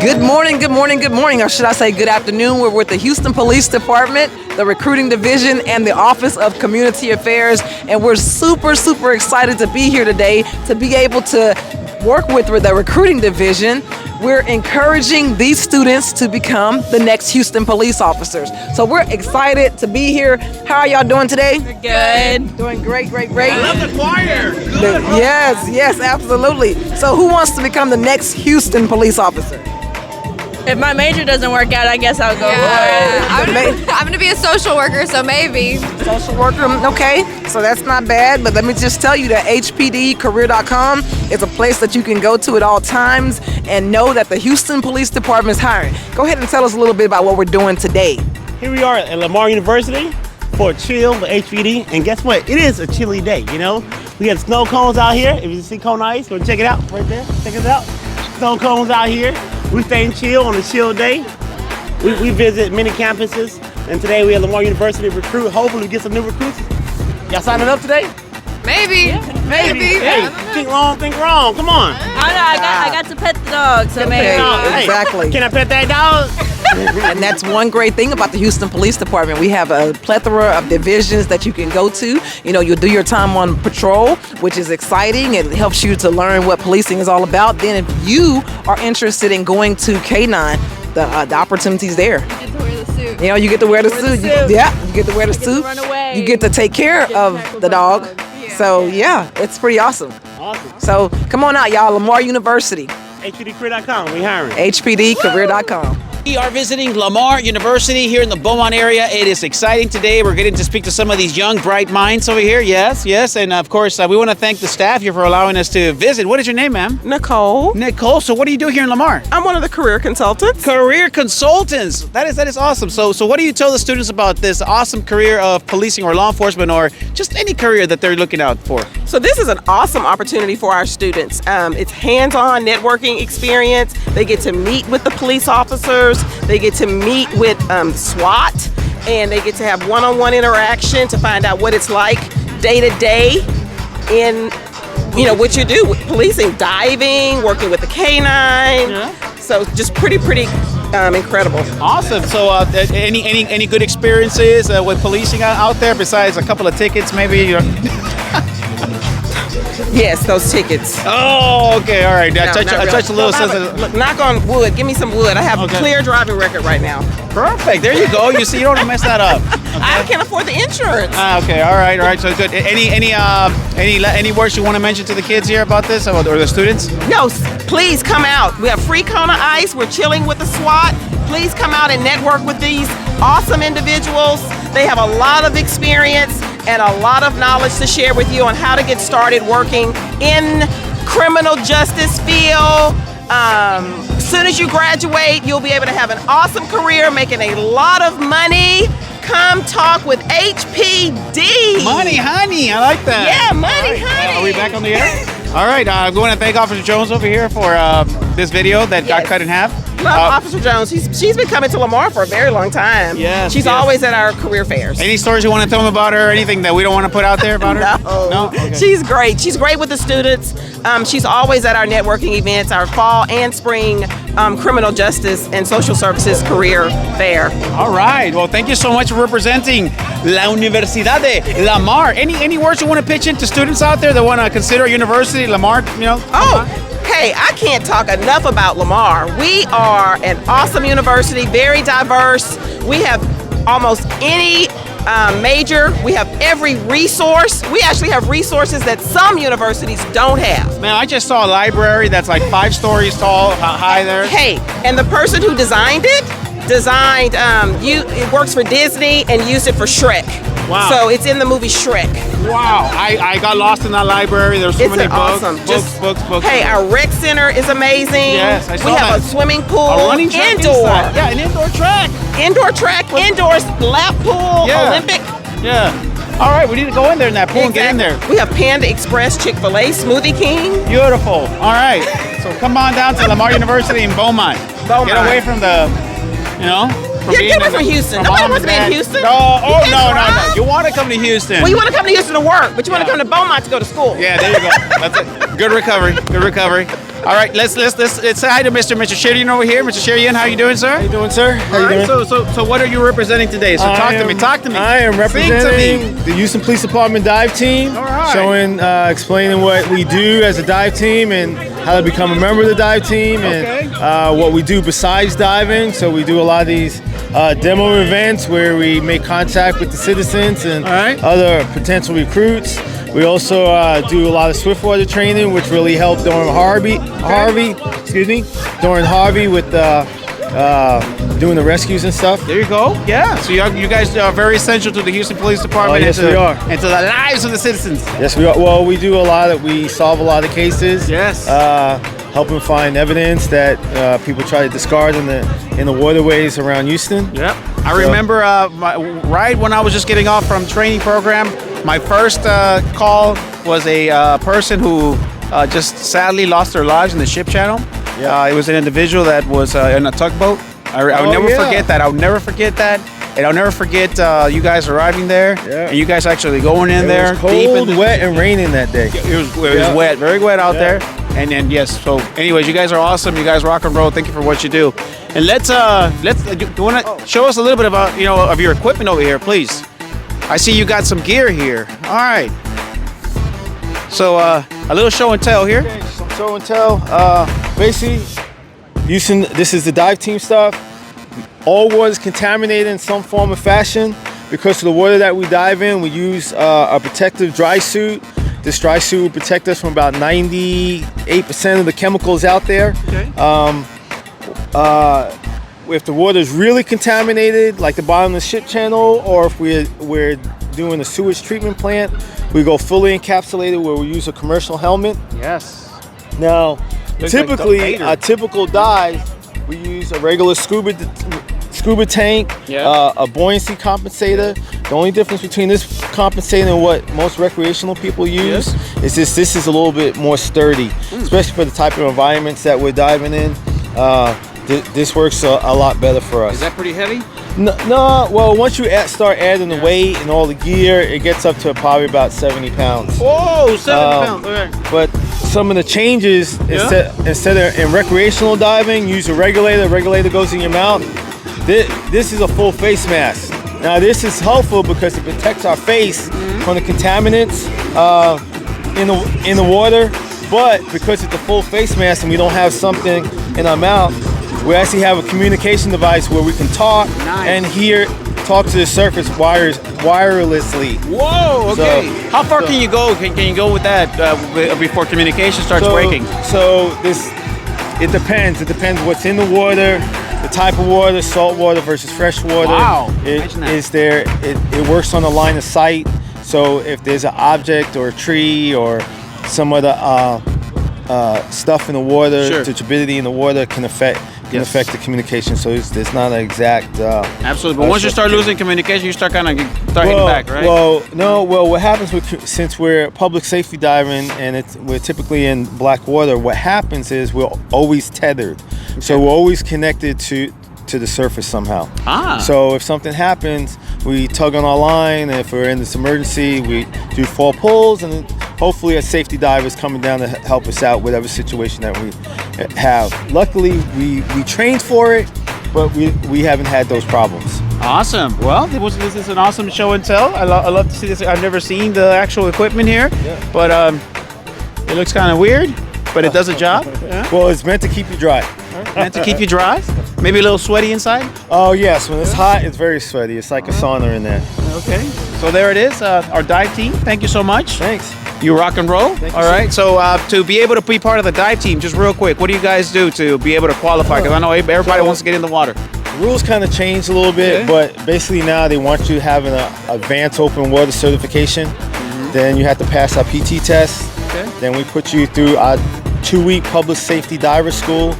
Good morning, good morning, good morning, or should I say good afternoon. We're with the Houston Police Department, the Recruiting Division, and the Office of Community Affairs, and we're super excited to be here today to be able to work with the Recruiting Division. We're encouraging these students to become the next Houston police officers. So we're excited to be here. How are y'all doing today? We're good. Doing great. I love the choir. Good. Yes, absolutely. So who wants to become the next Houston police officer? If my major doesn't work out, I guess I'll go for it. I'm gonna be a social worker, so maybe. Social worker, okay, so that's not bad, but let me just tell you that HPDcareer.com is a place that you can go to at all times and know that the Houston Police Department is hiring. Go ahead and tell us a little bit about what we're doing today. Here we are at Lamar University for a chill with HPD, and guess what? It is a chilly day, you know? We have snow cones out here. If you see cone ice, go check it out right there. Check it out. Snow cones out here. We stay chill on a chill day. We visit many campuses, and today we at Lamar University recruit. Hopefully we get some new recruits. Y'all signing up today? Maybe. Hey, think long, think wrong. Come on. I got to pet the dog, so maybe. Hey, exactly. Can I pet that dog? And that's one great thing about the Houston Police Department. We have a plethora of divisions that you can go to. You know, you'll do your time on patrol, which is exciting. It helps you to learn what policing is all about. Then if you are interested in going to K-9, the opportunity's there. You get to wear the suit. You know, you get to wear the suit. You get to wear the suit. run away. You get to take care of the dog. So yeah, it's pretty awesome. So come on out, y'all. Lamar University. HPDcareer.com. We hiring. HPDcareer.com. We are visiting Lamar University here in the Beaumont area. It is exciting today. We're getting to speak to some of these young, bright minds over here. Yes. And of course, we want to thank the staff here for allowing us to visit. What is your name, ma'am? Nicole. Nicole. So what do you do here in Lamar? I'm one of the career consultants. Career consultants. That is awesome. So what do you tell the students about this awesome career of policing or law enforcement or just any career that they're looking out for? So this is an awesome opportunity for our students. It's hands-on networking experience. They get to meet with the police officers. They get to meet with SWAT, and they get to have one-on-one interaction to find out what it's like day to day in, what you do with policing, diving, working with the K-9. Yeah. So just pretty incredible. Awesome. So any good experiences with policing out there besides a couple of tickets, maybe? Yes, those tickets. Oh, okay, all right. I touched a little sensitive. Look, knock on wood. Give me some wood. I have a clear driving record right now. Perfect. There you go. You see, you don't want to mess that up. Okay. I can't afford the insurance. Okay. All right. So good. Any words you want to mention to the kids here about this or the students? No, please come out. We have free Kona Ice. We're chilling with the SWAT. Please come out and network with these awesome individuals. They have a lot of experience and a lot of knowledge to share with you on how to get started working in criminal justice field. As soon as you graduate, you'll be able to have an awesome career, making a lot of money. Come talk with HPD. Money, honey. I like that. Yeah, money, honey. Are we back on the air? All right. I'm going to thank Officer Jones over here for this video that got cut in half. Love Officer Jones. She's been coming to Lamar for a very long time. Yes. She's always at our career fairs. Any stories you want to tell them about her? Anything that we don't want to put out there about her? No. Okay. She's great. She's great with the students. She's always at our networking events, our fall and spring criminal justice and social services career fair. All right. Well, thank you so much for representing La Universidad de Lamar. Any words you want to pitch into students out there that want to consider a university, Lamar? Hey, I can't talk enough about Lamar. We are an awesome university, very diverse. We have almost any major. We have every resource. We actually have resources that some universities don't have. Man, I just saw a library that's like 5 stories tall, high there. Hey, and the person who designed it works for Disney and used it for Shrek. Wow. So it's in the movie Shrek. Wow. I got lost in that library. There's so many books. Awesome. Books. Hey, our rec center is amazing. Yes, I saw We have that. a swimming pool. A running track indoor. inside. Yeah, an indoor track. Indoor track, indoor lap pool, Yeah. Olympic. Yeah. All right, we need to go in there in that pool and get in there. We have Panda Express, Chick-fil-A, Smoothie King. Beautiful. All right. So come on down to Lamar University in Beaumont. Get away from the, Get away from Houston. Nobody wants to be in Houston. No. drive. You want to come to Houston. Well, you want to come to Houston to work, but you want to come to Beaumont to go to school. Yeah, there you go. That's it. Good recovery. All right, let's say hi to Mr. Sherian over here. Mr. Sherian, how you doing, sir? How you doing, sir? How you All right, doing? so what are you representing today? So talk to me. I am Sing to representing me. the Houston Police Department dive team, All right. showing, explaining what we do as a dive team and how to become a member of the dive team, and what we do besides diving. So we do a lot of these demo events where we make contact with the citizens and other potential recruits. We also do a lot of swiftwater training, which really helped during Harvey with doing the rescues and stuff. There you go. Yeah. So you guys are very essential to the Houston Police Department Yes, we are. and to the lives of the citizens. Yes, we are. Well, we do a lot we solve a lot of cases. Yes. Helping find evidence that people try to discard in the waterways around Houston. Yep. I remember right when I was just getting off from training program, my first call was a person who just sadly lost their lives in the ship channel. Yeah. It was an individual that was in a tugboat. I'll never forget that. I'll never forget that. And I'll never forget you guys arriving there. Yeah. And you guys actually going in there. It was cold, wet, and raining that day. It was wet, very wet out there. And then yes, so anyways, you guys are awesome. You guys rock and roll. Thank you for what you do. And let's do you want to show us a little bit about of your equipment over here, please? I see you got some gear here. All right. So a little show and tell here. Okay, some show and tell. Basically, Houston, this is the dive team stuff. All water is contaminated in some form or fashion. Because of the water that we dive in, we use a protective dry suit. This dry suit will protect us from about 98% of the chemicals out there. Okay. If the water is really contaminated, like the bottom of the ship channel, or if we're doing a sewage treatment plant, we go fully encapsulated where we use a commercial helmet. Yes. Now, Looks typically, like a typical dive, we use a regular scuba tank, a buoyancy compensator. The only difference between this compensator and what most recreational people use is this is a little bit more sturdy, especially for the type of environments that we're diving in. This works a lot better for us. Is that pretty heavy? No, well, once you start adding the weight and all the gear, it gets up to probably about 70 pounds. Whoa, 70 pounds. Okay. But some of the changes, instead of in recreational diving, use a regulator. The regulator goes in your mouth. This is a full face mask. Now this is helpful because it protects our face from the contaminants in the water. But because it's a full face mask and we don't have something in our mouth, we actually have a communication device where we can talk and talk to the surface wirelessly. Whoa, okay. So- How far can you go? Can you go with that before communication starts breaking? So it depends. It depends what's in the water, the type of water, salt water versus fresh water. Wow. It works on the line of sight. So if there's an object or a tree or some other stuff in the water, the turbidity in the water can affect the communication. So there's not an exact. Absolutely, but once you start losing communication, you start hitting back, right? Well, what happens since we're public safety diving and we're typically in black water, what happens is we're always tethered. Okay. So we're always connected to the surface somehow. So if something happens, we tug on our line, and if we're in this emergency, we do 4 pulls, and then hopefully a safety diver is coming down to help us out whatever situation that we have. Luckily, we trained for it, but we haven't had those problems. Awesome. Well, this is an awesome show and tell. I love to see this. I've never seen the actual equipment here, but it looks kind of weird, but it does a job. Yeah. Well, it's meant to keep you dry. Meant to keep you dry? Maybe a little sweaty inside? Oh, yes. When it's hot, it's very sweaty. It's like a sauna in there. Okay. So there it is, our dive team. Thank you so much. Thanks. You rock and roll. Thank you, all right. So to be able to be part of the dive team, just real quick, what do you guys do to be able to qualify? Because I know everybody wants to get in the water. The rules kind of changed a little bit, but basically now they want you having an advanced open water certification. Then you have to pass our PT test. Okay. Then we put you through our 2-week public safety diver school.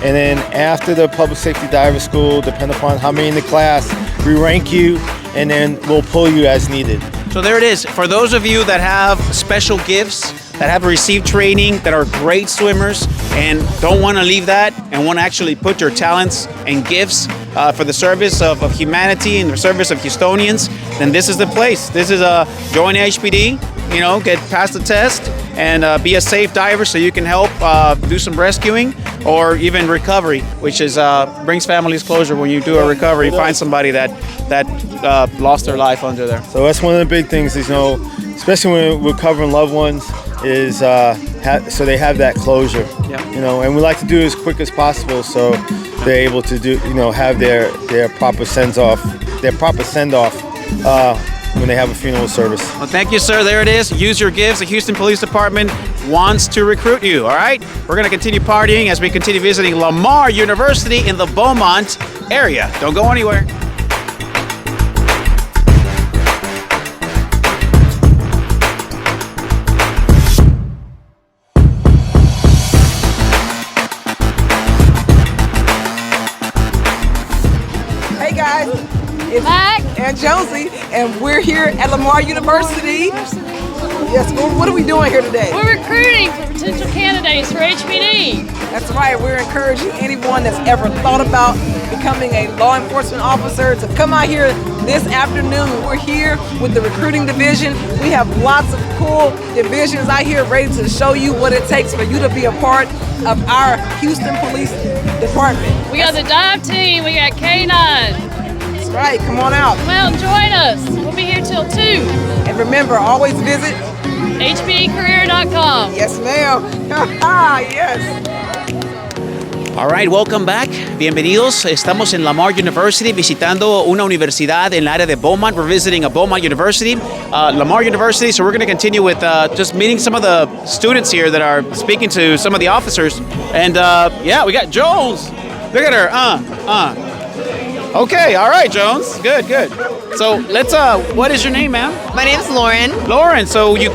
And then after the public safety diver school, depending upon how many in the class, we rank you, and then we'll pull you as needed. So there it is. For those of you that have special gifts, that have received training, that are great swimmers, and don't want to leave that, and want to actually put your talents and gifts for the service of humanity and the service of Houstonians, then this is the place. This is join HPD, get past the test, and be a safe diver so you can help do some rescuing or even recovery, which is brings families closure when you do a recovery. You find somebody that lost their life under there. So that's one of the big things is, especially when we're covering loved ones, is so they have that closure. Yeah. And we like to do it as quick as possible so they're able to do, have their proper send-off when they have a funeral service. Well, thank you, sir. There it is. Use your gifts. The Houston Police Department wants to recruit you, all right? We're going to continue partying as we continue visiting Lamar University in the Beaumont area. Don't go anywhere. Hey guys, it's Mac and Josie, and we're here at Lamar University. Yes, what are we doing here today? We're recruiting for potential candidates for HPD. That's right, we're encouraging anyone that's ever thought about becoming a law enforcement officer to come out here this afternoon. We're here with the recruiting division. We have lots of cool divisions out here ready to show you what it takes for you to be a part of our Houston Police Department. We got the dive team, we got K9. That's right, come on out. Come out and join us. We'll be here till 2. And remember, always visit HPDcareer.com. Yes, ma'am. Yes. All right, welcome back. Bienvenidos. Estamos en Lamar University visitando una universidad en el área de Beaumont. We're visiting a Beaumont University, Lamar University. So we're going to continue with just meeting some of the students here that are speaking to some of the officers. And yeah, we got Jones. Look at her. Okay, all right, Jones. Good. So let's. What is your name, ma'am? My name's Lauren. Lauren. So you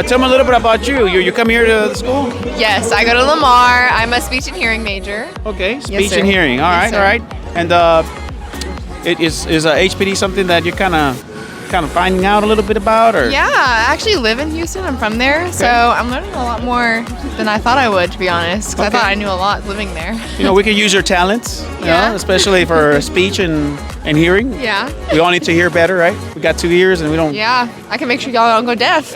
tell me a little bit about you. You come here to the school? Yes, I go to Lamar. I'm a speech and hearing major. Okay, speech Yes, sir. and hearing. All Yes, right, sir. all right. And is HPD something that you're kind of finding out a little bit about, or? Yeah, I actually live in Houston. I'm from there, so I'm learning a lot more than I thought I would, to be honest. Because I thought I knew a lot living there. We could use your talents, Yeah. especially for speech and hearing. Yeah. We all need to hear better, right? We got 2 ears and we don't. Yeah, I can make sure y'all don't go deaf.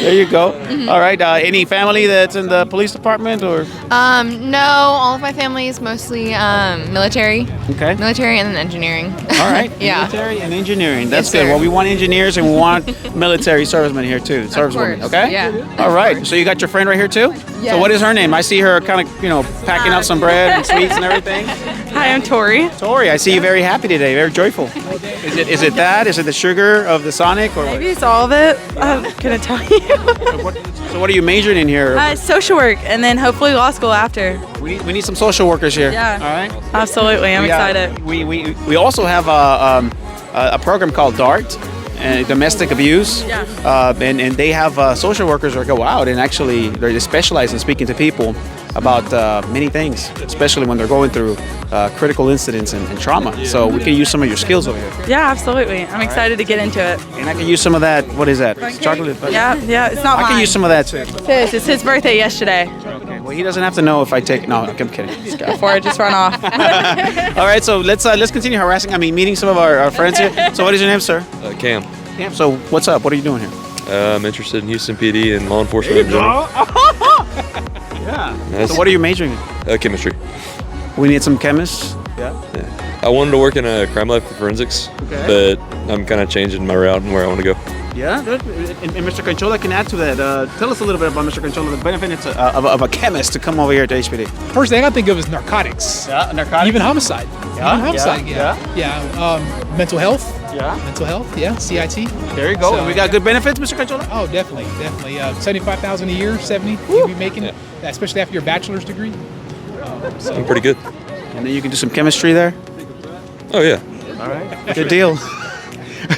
There you go. All right. Any family that's in the police department, or? No, all of my family is mostly military. Okay. Military and then engineering. All right. Yeah. Military and engineering. That's Yes, good. sir. Well, we want engineers and we want military servicemen here too. Servicewomen. course, Okay. yeah. All right. So you got your friend right here too. Yes. So what is her name? I see her kind of packing up some bread and sweets and everything. Hi, I'm Tori. Tori, I see you very happy today. Very joyful. Is it that? Is it the sugar of the Sonic, or Maybe it's all of it. I'm gonna tell you. so? What are you majoring in here? Social work, and then hopefully law school after. We need some social workers here. Yeah. All right. Absolutely, I'm excited. We also have a program called DART, domestic abuse. Yeah. And they have social workers that go out and actually they specialize in speaking to people about many things, especially when they're going through critical incidents and trauma. So we can use some of your skills over here. Yeah, absolutely. I'm excited to get into it. And I can use some of that. What is that? Chocolate? Yeah, it's not I mine. can use some of that too. It's his birthday yesterday. Okay. Well, he doesn't have to know if I take. No, I'm kidding. Before it just run off. All right. So let's continue meeting some of our friends here. So what is your name, sir? Cam. Cam. So what's up? What are you doing here? I'm interested in Houston PD and law enforcement in general. Yeah. Nice. So what are you majoring in? Chemistry. We need some chemists. Yeah. I wanted to work in a crime lab for forensics, Okay. but I'm kind of changing my route and where I want to go. Yeah, good. And Mr. Conchola can add to that. Tell us a little bit about Mr. Conchola, the benefits of a chemist to come over here to HPD. First thing I think of is narcotics. Yeah, narcotics. Even homicide. Yeah, Even homicide, yeah, yeah. Mental health. Yeah. Mental health, yeah. CIT. There you go. So, and we got good benefits, Mr. Conchola? Oh, definitely. $75,000 a year, 70 you'll be making, especially after your bachelor's degree. I'm pretty good. And then you can do some chemistry there. Oh, yeah. All right. Good deal.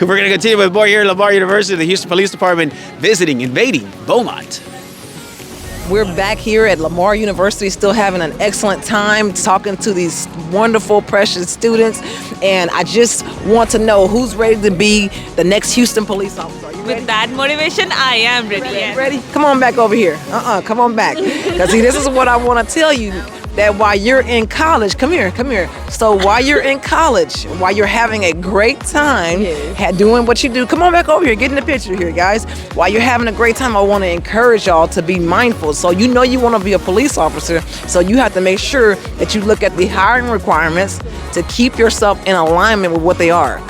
We're going to continue with more here at Lamar University, the Houston Police Department, invading Beaumont. We're back here at Lamar University, still having an excellent time talking to these wonderful, precious students. And I just want to know who's ready to be the next Houston police officer. Are you ready? With that motivation, I am ready. Ready? Come on back over here. Come on back. Because see, this is what I want to tell you. that while you're in college, come here. So while you're in college, while you're having a great time doing what you do, come on back over here, get in the picture here, guys. While you're having a great time, I want to encourage y'all to be mindful. So you know you want to be a police officer, so you have to make sure that you look at the hiring requirements to keep yourself in alignment with what they are.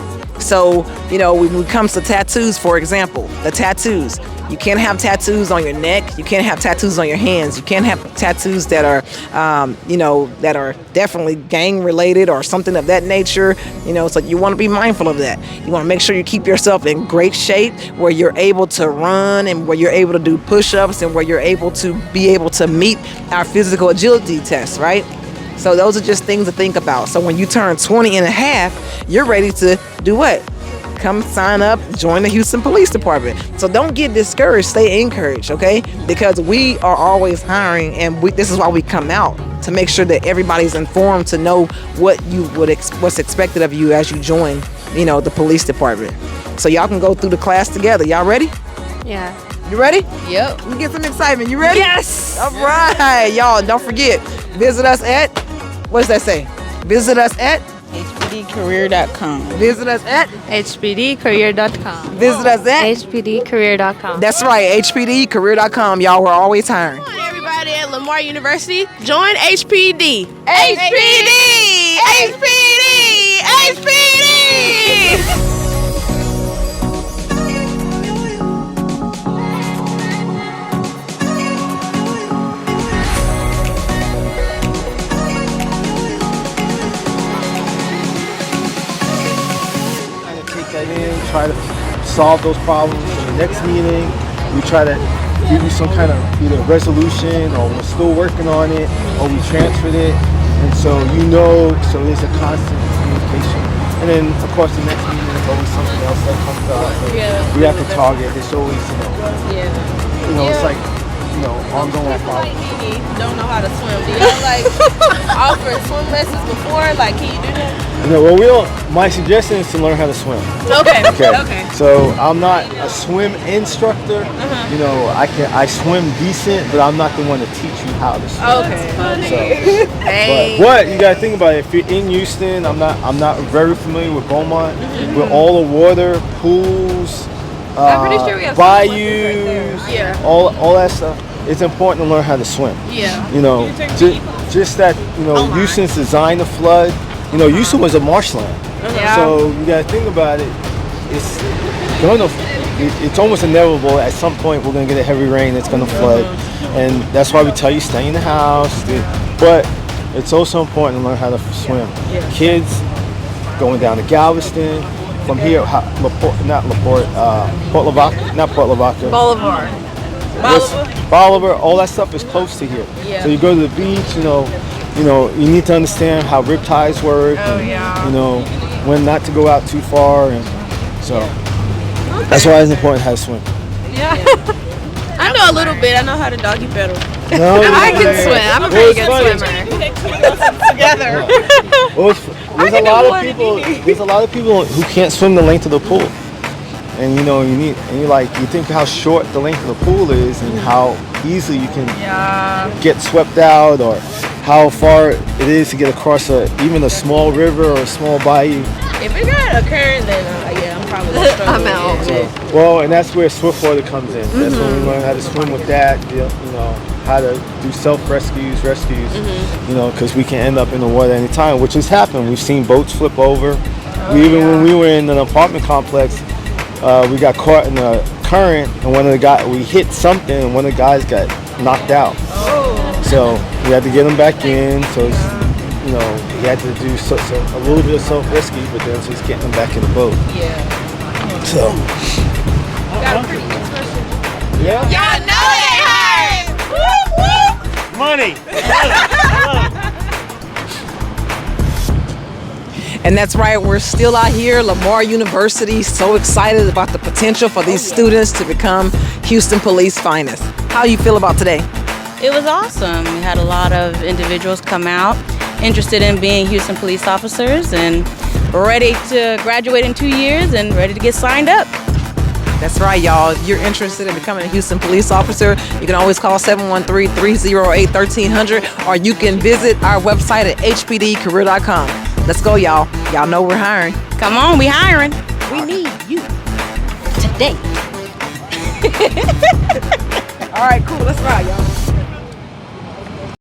So, you know, when it comes to tattoos, for example, the tattoos, you can't have tattoos on your neck. You can't have tattoos on your hands. You can't have tattoos that are, that are definitely gang related or something of that nature. You know, so you want to be mindful of that. You want to make sure you keep yourself in great shape where you're able to run and where you're able to do push-ups and where you're able to meet our physical agility tests, right? So those are just things to think about. So when you turn 20 and a half, you're ready to do what? Come sign up, join the Houston Police Department. So don't get discouraged, stay encouraged, okay? Because we are always hiring, and this is why we come out, to make sure that everybody's informed to know what's expected of you as you join, the police department. So y'all can go through the class together. Y'all ready? Yeah. You ready? Yep. Let me get some excitement. You ready? Yes. All right, y'all. Don't forget. Visit us at. What does that say? Visit us at HPDcareer.com. Visit us at HPDcareer.com. Visit us at HPDcareer.com. That's right, HPDcareer.com. Y'all, we're always hiring. Come on, everybody at Lamar University, join HPD. HPD! HPD! HPD! That in, try to solve those problems. In the next meeting, we try to give you some kind of either resolution, or we're still working on it, or we transferred it, and so so there's a constant communication. And then of course the next meeting is always something else that comes up. We have to target. It's always it's like ongoing problems. Don't know how to swim. Do y'all offer swim lessons before? Like, can you do that? My suggestion is to learn how to swim. Okay. So I'm not a swim instructor. I swim decent, but I'm not the one to teach you how to swim. Okay. But you gotta think about it. If you're in Houston, I'm not very familiar with Beaumont. With all the water, pools, I'm pretty sure we have bayous, all that stuff. It's important to learn how to swim. Yeah. Just that Houston's designed to flood. Houston was a marshland. So you gotta think about it. It's almost inevitable. At some point, we're gonna get a heavy rain. It's gonna flood, and that's why we tell you stay in the house. But it's also important to learn how to swim. Kids going down to Galveston from here, Port Lavaca. Bolivar. All that stuff is close to here. So you go to the beach. You need to understand how rip tides work. When not to go out too far, and so that's why it's important how to swim. Yeah. I know a little bit. I know how to doggy paddle. I can swim. I'm a pretty good swimmer. Together. There's a lot of people who can't swim the length of the pool. And you think how short the length of the pool is and how easily you can get swept out, or how far it is to get across even a small river or a small bayou. If it got a current, then I'm probably gonna struggle. I'm out. And that's where swiftwater comes in. That's when we learn how to swim with that. How to do self-rescues, because we can end up in the water anytime, which has happened. We've seen boats flip over. When we were in an apartment complex, we got caught in a current, and we hit something, and one of the guys got knocked out. So we had to get him back in. So he had to do a little bit of self-rescue, but then just getting him back in the boat. So. Got a pretty good question. Yeah. Y'all know they hard. Money. And that's right, we're still out here, Lamar University, so excited about the potential for these students to become Houston Police finest. How you feel about today? It was awesome. We had a lot of individuals come out interested in being Houston police officers and ready to graduate in 2 years and ready to get signed up. That's right, y'all. If you're interested in becoming a Houston police officer, you can always call 713-308-1300, or you can visit our website at hpdcareer.com. Let's go, y'all. Y'all know we're hiring. Come on, we hiring. We need you today. All right, cool. Let's ride, y'all.